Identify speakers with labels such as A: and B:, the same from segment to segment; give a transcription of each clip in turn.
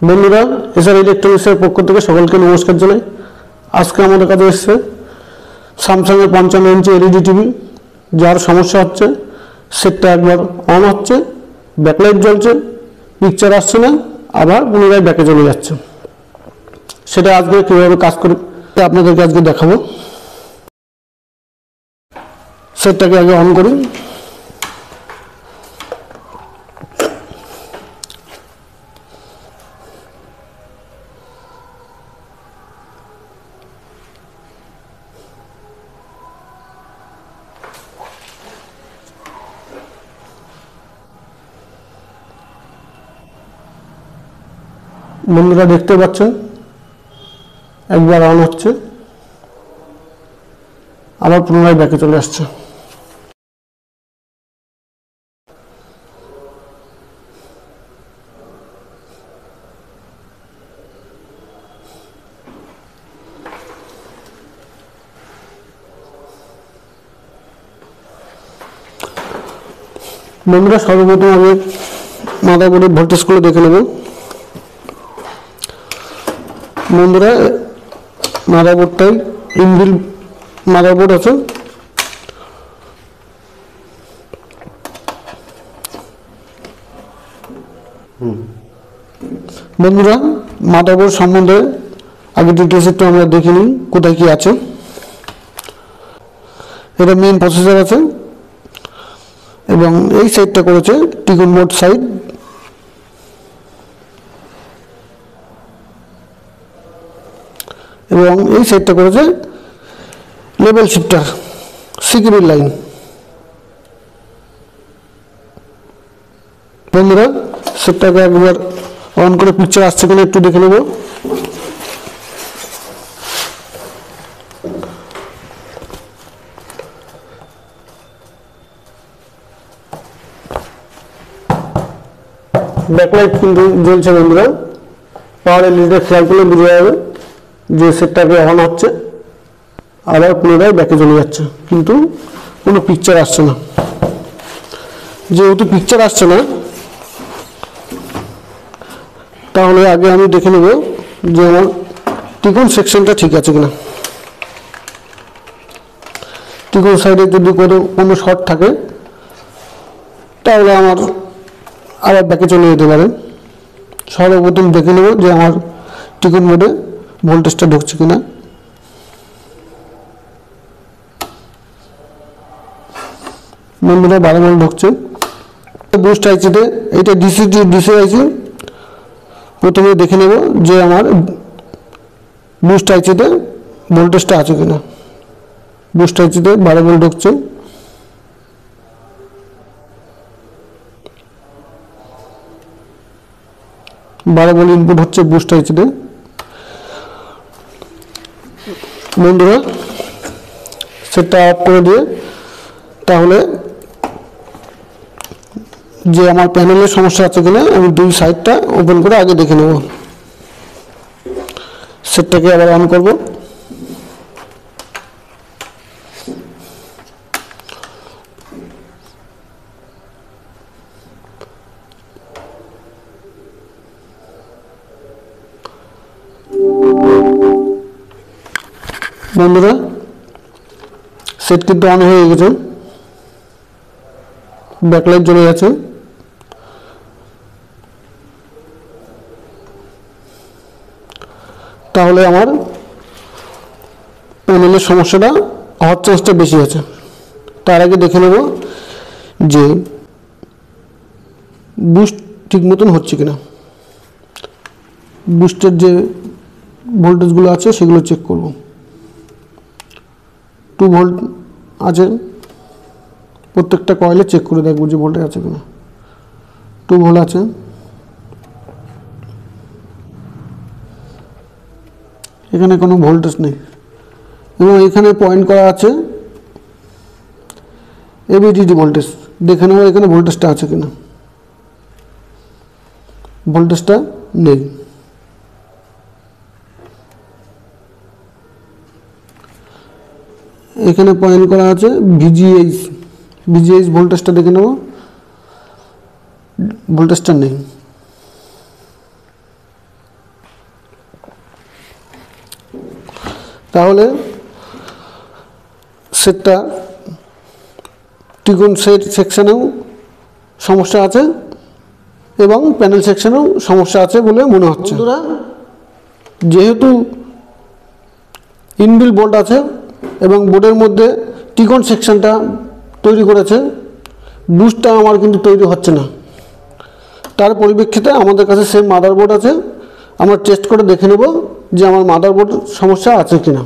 A: বন্ধুরা, এসআর ইলেকট্রনিক্সের পক্ষ থেকে সকলকে নমস্কার জানাই। আজকে আমাদের কাছে এসেছে স্যামসাংয়ের 55 ইঞ্চি এলইডি টিভি, যার সমস্যা হচ্ছে সেটটা একবার অন হচ্ছে, ব্যাকলাইট জ্বলছে, পিকচার আসছে না, আবার পুনরায় ব্যাকে চলে যাচ্ছে। সেটা আজকে কীভাবে কাজ করে আপনাদেরকে আজকে দেখাবো। সেটটাকে আগে অন করি। বন্ধুরা দেখতে পাচ্ছেন একবার অন হচ্ছে, আবার পুনরায় ব্যাকে চলে আসছে। বন্ধুরা, সর্বপ্রথম আমি মাদারবোর্ডের ভোল্টেজগুলো দেখে নেব। বন্ধুরা, মাদারবোর্ডটাই ইনবিল্ট মাদারবোর্ড আছে। বন্ধুরা, মাদারবোর্ড সম্বন্ধে আগে ডিটেলস একটু আমরা দেখে নিই কোথায় কি আছে। এটা মেইন প্রসেসর আছে এবং এই সাইডটা করেছে টিকন বোর্ড সাইড। এবং এই সাইডটা করেছে লেভেল শিফটার সিকিউরিটি লাইন। বন্ধুরা, সেটটাকে একবার অন করে পিকচার আসছে কিনা একটু দেখে নেব। ব্যাকলাইট কিন্তু জ্বলছে। বন্ধুরা, পাওয়ার এলইডি খেয়াল করলে বোঝা যাবে যে সেটটাকে অন হচ্ছে, আবার পুনরায় ব্যাকে চলে যাচ্ছে, কিন্তু কোনো পিকচার আসছে না। যেহেতু পিকচার আসছে না, তাহলে আগে আমি দেখে নেব যে আমার টিকন সেকশনটা ঠিক আছে কিনা। টিকন সাইডে যদি কোনো শর্ট থাকে তাহলে আমার আবার ব্যাকে চলে যেতে পারে। সর্বপ্রথম দেখে নেব যে আমার টিকন মোডে ভোল্টেজটা ঢুকছে কিনা। বন্ধুরা, 12 ভোল্ট ঢুকছে। বুস্ট আইসিতে এটা ডিসি আইসি। প্রথমে দেখে নেব যে আমার বুস্ট আইসিতে ভোল্টেজটা আছে কিনা। বুস্ট আইসিতে 12 ভোল্ট ঢুকছে। বারো ভোল্ট ইনপুট হচ্ছে বুস্ট আইসিতে। বন্ধুরা, সেটটা অফ করে দিয়ে তাহলে যে আমার প্যানেলের সমস্যা আছে কিনা আমি দুই সাইডটা ওপেন করে আগে দেখে নেব। সেটটাকে আবার অন করব। বন্ধুরা, সেট কিন্তু অন হয়ে গেছে, ব্যাকলাইট জ্বলে গেছে। তাহলে আমার প্যানেলের সমস্যাটা হওয়ার চান্সটা বেশি আছে। তার আগে দেখে নেব যে বুস্ট ঠিক মতন হচ্ছে কিনা। বুস্টের যে ভোল্টেজগুলো আছে সেগুলো চেক করব। 2 ভোল্ট আছে, প্রত্যেকটা কয়েলে চেক করে দেখব যে ভোল্টেজ আছে কিনা। 2 ভোল্ট আছে। এখানে কোনো ভোল্টেজ নেই এবং এখানে পয়েন্ট করা আছে এবিডিডি ভোল্টেজ। দেখে নেব এখানে ভোল্টেজটা আছে কিনা। ভোল্টেজটা নেই। এখানে পয়েন্ট করা আছে ভিজিএইচ ভোল্টেজটা দেখে নেব। ভোল্টেজটা নেই। তাহলে সেটটা ত্রিকোণ সেট সেকশনেও সমস্যা আছে এবং প্যানেল সেকশনেও সমস্যা আছে বলে মনে হচ্ছে। বন্ধুরা, যেহেতু ইনবিল্ট বোল্ট আছে এবং বোর্ডের মধ্যে ত্রিকোণ সেকশনটা তৈরি করেছে, বুস্টটা আমার কিন্তু তৈরি হচ্ছে না। তার পরিপ্রেক্ষিতে আমাদের কাছে সেম মাদারবোর্ড আছে, আমরা টেস্ট করে দেখে নেব যে আমার মাদারবোর্ড সমস্যা আছে কিনা।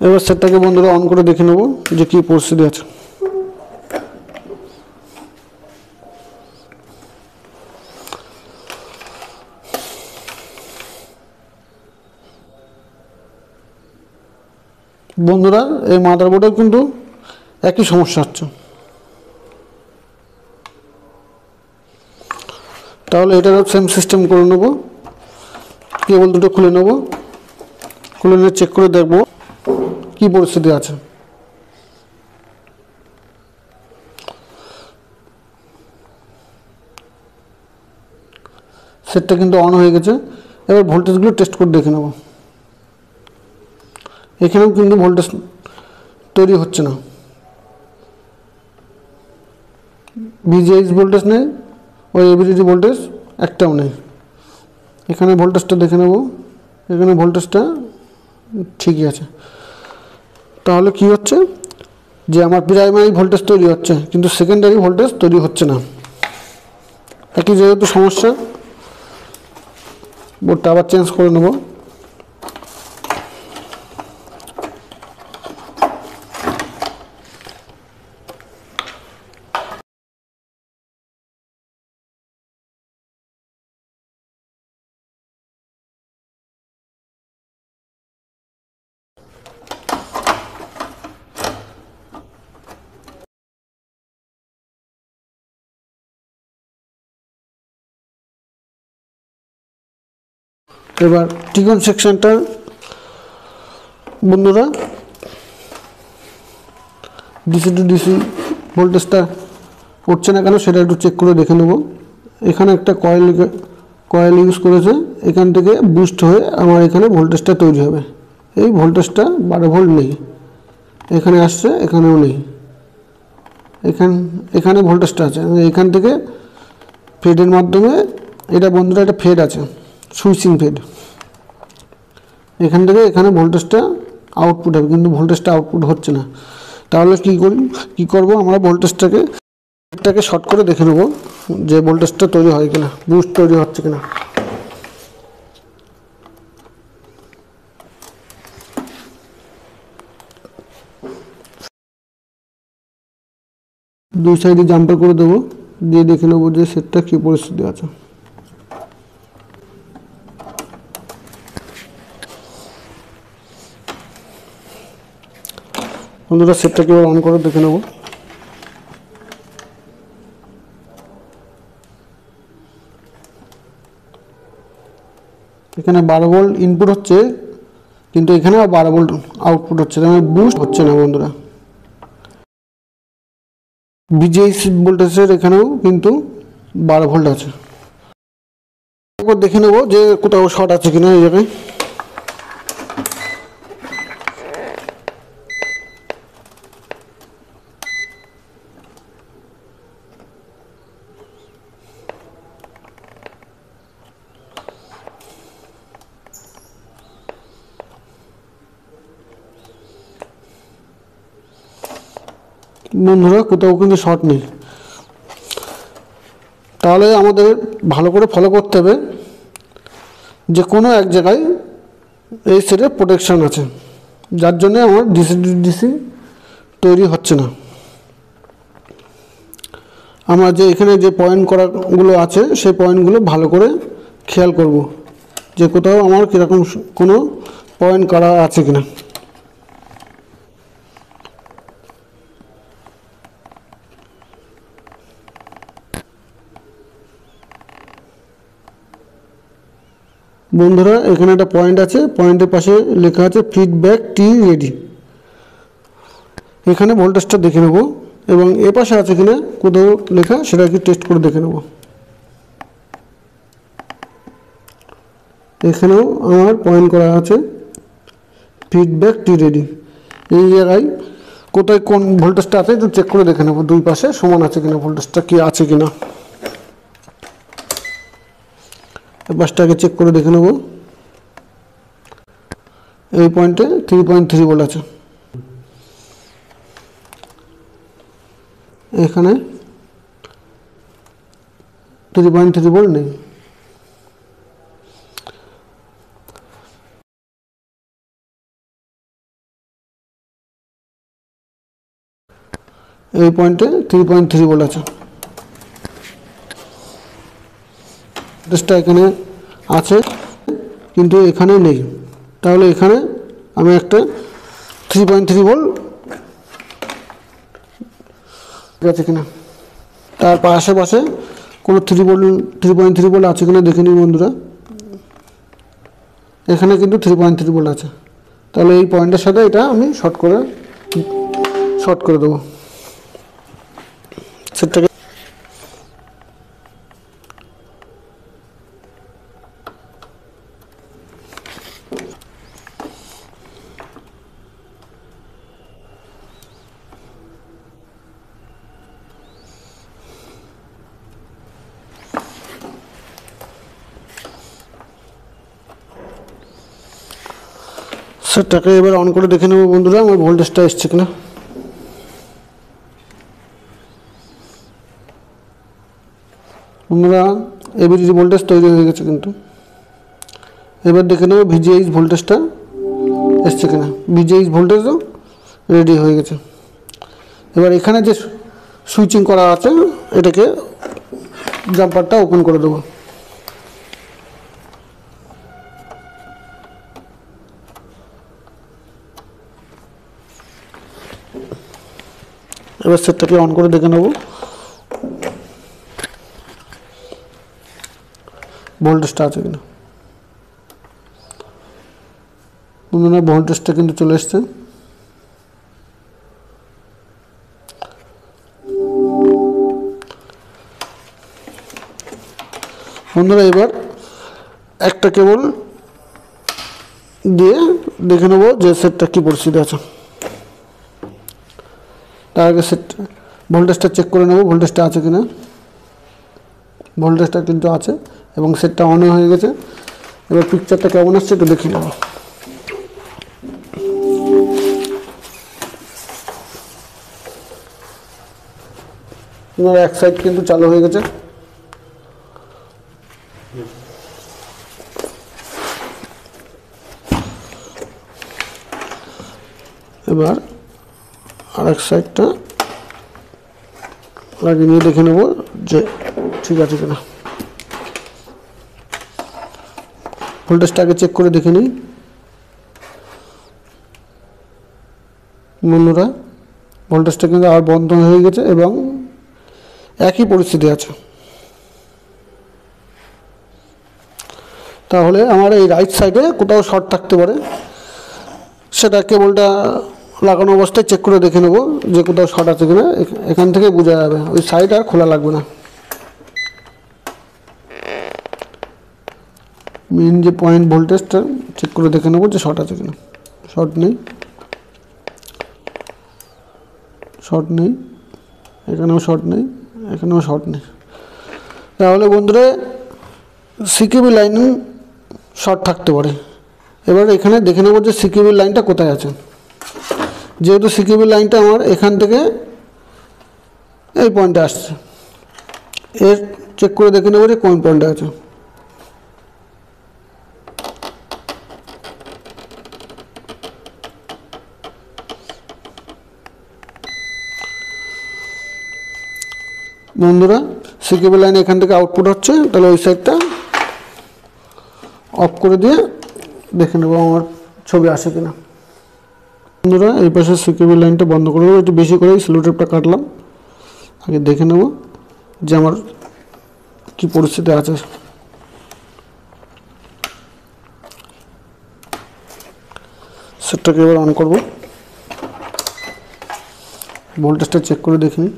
A: এবার সেটটাকে বন্ধুরা অন করে দেখে নেব যে কী পরিস্থিতি আছে। বন্ধুরা, এই মাদারবোর্ডেও কিন্তু একই সমস্যা হচ্ছে। তাহলে এটারও সেম সিস্টেম করে নেব, কেবল দুটো খুলে নেব, খুলে নিয়ে চেক করে দেখব কি পরিস্থিতি আছে। সেটটা কিন্তু অন হয়ে গেছে। এবার ভোল্টেজগুলো টেস্ট করে দেখে নেব। এখানেও কিন্তু ভোল্টেজ তৈরি হচ্ছে না, ভিজিএইচ ভোল্টেজ নেই, ওই এবিডিটি ভোল্টেজ একটাও নেই। এখানে ভোল্টেজটা দেখে নেব, এখানে ভোল্টেজটা ঠিকই আছে। তাহলে কি হচ্ছে যে আমার প্রাইমারি ভোল্টেজ তৈরি হচ্ছে কিন্তু সেকেন্ডারি ভোল্টেজ তৈরি হচ্ছে না। একই যেহেতু সমস্যা, বোর্ডটা আবার চেঞ্জ করে নেব। এবার ত্রিকোণ সেকশনটা বন্ধুরা ডিসি টু ডিসি ভোল্টেজটা উঠছে না কেন সেটা একটু চেক করে দেখে নেব। এখানে একটা কয়েল ইউজ করেছে, এখান থেকে বুস্ট হয়ে আমার এখানে ভোল্টেজটা তৈরি হবে। এই ভোল্টেজটা 12 ভোল্ট নেই, এখানে আসছে, এখানেও নেই, এখানে ভোল্টেজটা আছে। এখান থেকে ফেডের মাধ্যমে, এটা বন্ধুরা একটা ফেড আছে, সুইচিং ফেড, এখান থেকে এখানে ভোল্টেজটা আউটপুট হবে, কিন্তু ভোল্টেজটা আউটপুট হচ্ছে না। তাহলে কী করব, আমরা ভোল্টেজটাকে শর্ট করে দেখে নেব যে ভোল্টেজটা তৈরি হয় কিনা, বুস্ট তৈরি হচ্ছে কিনা। দুই সাইডে জাম্পার করে দেবো, দিয়ে দেখে নেবো যে সেটটা কী পরিস্থিতি আছে। বন্ধুরা, সেটটাকে এবার অন করে দেখে নেব। এখানে 12 ভোল্ট ইনপুট হচ্ছে, কিন্তু এখানে 12 ভোল্ট আউটপুট হচ্ছে, মানে বুস্ট হচ্ছে না। বন্ধুরা, ভিজিএইচ ভোল্টেজের এখানেও কিন্তু 12 ভোল্ট আছে। একবার দেখে নেব যে কোথাও শর্ট আছে কিনা। এই জায়গায় বন্ধুরা কোথাও কিন্তু শর্ট নেই। তাহলে আমাদের ভালো করে ফলো করতে হবে যে কোনো এক জায়গায় এই সেটের প্রোটেকশান আছে, যার জন্য আমার ডিসি তৈরি হচ্ছে না। আমরা যে এখানে যে পয়েন্ট করাগুলো আছে সেই পয়েন্টগুলো ভালো করে খেয়াল করব যে কোথাও আমার কীরকম কোনো পয়েন্ট করা আছে কিনা। বন্ধুরা এখানে একটা পয়েন্ট আছে, পয়েন্টের পাশে লেখা আছে ফিডব্যাক টি রেডি। এখানে ভোল্টেজটা দেখে নেব এবং এ পাশে আছে কিনা কোথাও লেখা সেটা কি টেস্ট করে দেখে নেব। এখানেও আমার পয়েন্ট করা আছে ফিডব্যাক টি রেডি। এই জায়গায় কোথায় কোন ভোল্টেজটা আছে একটু চেক করে দেখে নেব, দুই পাশে সমান আছে কিনা, ভোল্টেজটা কি আছে কিনা। এই পাশটাকে চেক করে দেখে নেব। এই পয়েন্টে 3.3 ভোল্ট আছে, এখানে 3.3 ভোল্ট নেই। এই পয়েন্টে 3.3 ভোল্ট আছে, ভোল্টেজটা এখানে আছে কিন্তু এখানে নেই। তাহলে এখানে আমি একটা 3.3 ভোল্ট আছে কিনা, তার আশেপাশে কোনো 3.3 ভোল্ট আছে কিনা দেখে নিন বন্ধুরা। এখানে কিন্তু 3.3 ভোল্ট আছে, তাহলে এই পয়েন্টের সাথে এটা আমি শর্ট করে দেবো সেটাকে। সেটাকে এবার অন করে দেখে নেব বন্ধুরা আমার ভোল্টেজটা এসছে কিনা। বন্ধুরা এবিডি ভোল্টেজ তৈরি হয়ে গেছে কিন্তু। এবার দেখে নেব ভিজিএইচ ভোল্টেজটা এসছে কিনা। ভিজিএইচ ভোল্টেজও রেডি হয়ে গেছে। এবার এখানে যে সুইচিং করা আছে এটাকে জাম্পারটা ওপেন করে দেবো। এবার সেটটাকে অন করে দেখে নেব ভোল্টেজটা আছে কিনা। বন্ধুরা ভোল্টেজটা কিন্তু চলে এসছে। বন্ধুরা এবার একটা কেবল দিয়ে দেখে নেব যে সেটটা কি পরিস্থিতি আছে। তার আগে সেট ভোল্টেজটা চেক করে নেব ভোল্টেজটা আছে কিনা। ভোল্টেজটা কিন্তু আছে এবং সেটটা অন হয়ে গেছে। এবার পিকচারটা কেমন আসছে একটু দেখে নেব। এবার এক সাইড কিন্তু চালু হয়ে গেছে। এবার আরেক সাইডটা লাগিয়ে নিয়ে দেখে নেব যে ঠিক আছে কিনা। ভোল্টেজটা আগে চেক করে দেখে নিই বন্ধুরা। ভোল্টেজটা কিন্তু আর বন্ধ হয়ে গেছে এবং একই পরিস্থিতি আছে। তাহলে আমার এই রাইট সাইডে কোথাও শর্ট থাকতে পারে, সেটা কেবলটা লাগানো অবস্থায় চেক করে দেখে নেব যে কোথাও শর্ট আছে কিনা। এখান থেকে বোঝা যাবে, ওই সাইড আর খোলা লাগবে না। মেন যে পয়েন্ট ভোল্টেজটা চেক করে দেখে নেব যে শর্ট আছে কিনা। শর্ট নেই, শর্ট নেই, এখানেও শর্ট নেই, এখানেও শর্ট নেই। তাহলে বন্ধুরা সিকিবি লাইন শর্ট থাকতে পারে। এবার এখানে দেখে নেব যে সিকিবি লাইনটা কোথায় আছে। যেহেতু সিকিবি লাইনটা আমার এখান থেকে এই পয়েন্টে আসছে, এর চেক করে দেখে নেব যে কোন পয়েন্টে আছে। বন্ধুরা সিকেবল লাইন এখান থেকে আউটপুট হচ্ছে, তাহলে ওই সাইডটা অফ করে দিয়ে দেখে নেব আমার ছবি আসে কিনা। বন্ধুরা এই পাশে সিকেবল লাইনটা বন্ধ করে দেবো, একটু বেশি করে স্লো টেপটা কাটলাম। আগে দেখে নেব যে আমার কি পরিস্থিতি আছে। সেটটাকে এবার অন করব, ভোল্টেজটা চেক করে দেখে নিই,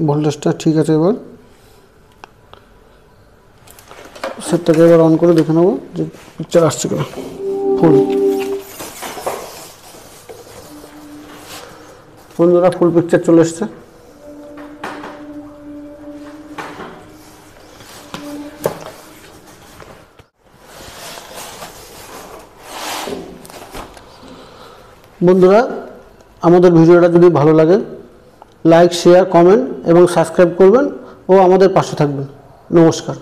A: ভোল্টেজটা ঠিক আছে। এবার সেটটাকে এবার অন করে দেখে নেব যে পিকচার আসছে কিনা। ফুল, বন্ধুরা ফুল পিকচার চলে এসছে। বন্ধুরা আমাদের ভিডিওটা যদি ভালো লাগে লাইক, শেয়ার, কমেন্ট এবং সাবস্ক্রাইব করবেন ও আমাদের পাশে থাকবেন। নমস্কার।